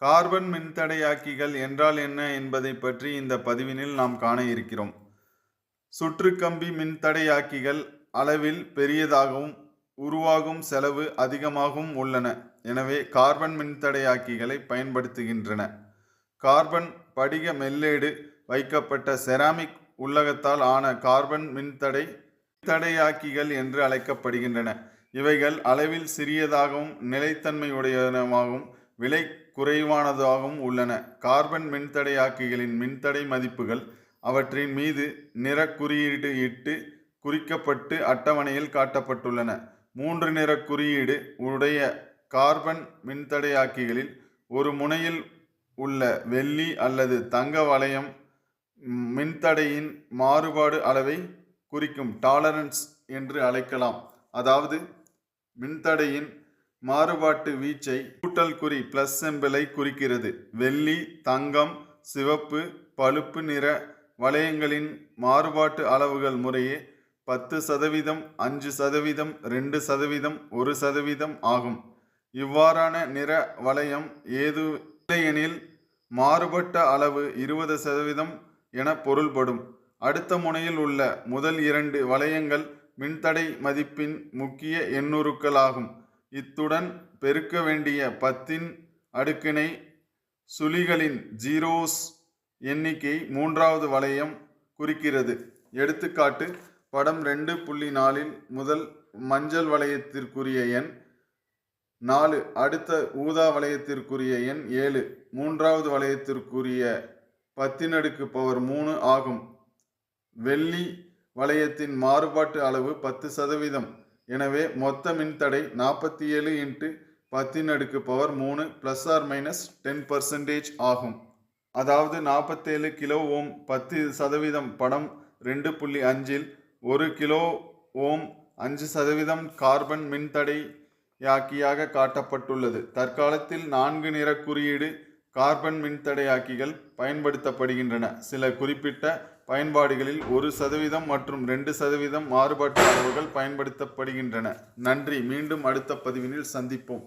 Carbon மின்தடையாக்கிகள் என்றால் என்ன என்பதை பற்றி இந்த பதிவினில் நாம் காண இருக்கிறோம். சுற்றுக்கம்பி மின்தடையாக்கிகள் அளவில் பெரியதாகவும் உருவாகும் செலவு அதிகமாகவும் உள்ளன. எனவே கார்பன் மின்தடையாக்கிகளை பயன்படுத்துகின்றன. கார்பன் படிக மெல்லேடு வைக்கப்பட்ட செராமிக் உள்ளகத்தால் ஆன கார்பன் மின்தடையாக்கிகள் என்று அழைக்கப்படுகின்றன. இவைகள் அளவில் சிறியதாகவும் நிலைத்தன்மையுடையனவாகவும் விலை குறைவானதாகவும் உள்ளன. கார்பன் மின்தடையாக்கிகளின் மின்தடை மதிப்புகள் அவற்றின் மீது நிற குறியீடு இட்டு குறிக்கப்பட்டு அட்டவணையில் காட்டப்பட்டுள்ளன. 3 நிற குறியீடு உடைய கார்பன் மின்தடையாக்கிகளில் ஒரு முனையில் உள்ள வெள்ளி அல்லது தங்க வளையம் மின்தடையின் மாறுபாடு அளவை குறிக்கும் டாலரன்ஸ் என்று அழைக்கலாம். அதாவது மின்தடையின் மாறுபாட்டு வீச்சை கூட்டல் குறி பிளஸ் சிம்பிளை குறிக்கிறது. வெள்ளி, தங்கம், சிவப்பு, பழுப்பு நிற வளையங்களின் மாறுபாட்டு அளவுகள் முறையே 10%, 5%, 2%, 1% ஆகும். இவ்வாறான நிற வளையம் ஏது இல்லையெனில் மாறுபட்ட அளவு 20% என பொருள்படும். அடுத்த முனையில் உள்ள முதல் 2 வளையங்கள் மின்தடை மதிப்பின் முக்கிய எண்ணுருக்களாகும். இத்துடன் பெருக்க வேண்டிய 10ன் அடுக்கினை சுழிகளின் ஜீரோஸ் எண்ணிக்கை 3வது வளையம் குறிக்கிறது. எடுத்துக்காட்டு படம் 2.4 முதல் மஞ்சள் வளையத்திற்குரிய எண் 4, அடுத்த ஊதா வளையத்திற்குரிய எண் 7, 3வது வளையத்திற்குரிய 10⁻³ ஆகும். வெள்ளி வளையத்தின் மாறுபாட்டு அளவு 10%. எனவே மொத்த மின்தடை 47 × 10⁻³ ±10% ஆகும். அதாவது 47 கிலோ ஓம். 10% படம் 2.5இல் 1 கிலோ ஓம் 5% கார்பன் மின்தடையாக்கியாக காட்டப்பட்டுள்ளது. தற்காலத்தில் 4 நிற குறியீடு கார்பன் மின்தடையாக்கிகள் பயன்படுத்தப்படுகின்றன. சில குறிப்பிட்ட பயன்பாடுகளில் 1% மற்றும் 2% மாறுபாட்டு அளவுகள் பயன்படுத்தப்படுகின்றன. நன்றி. மீண்டும் அடுத்த பதிவினில் சந்திப்போம்.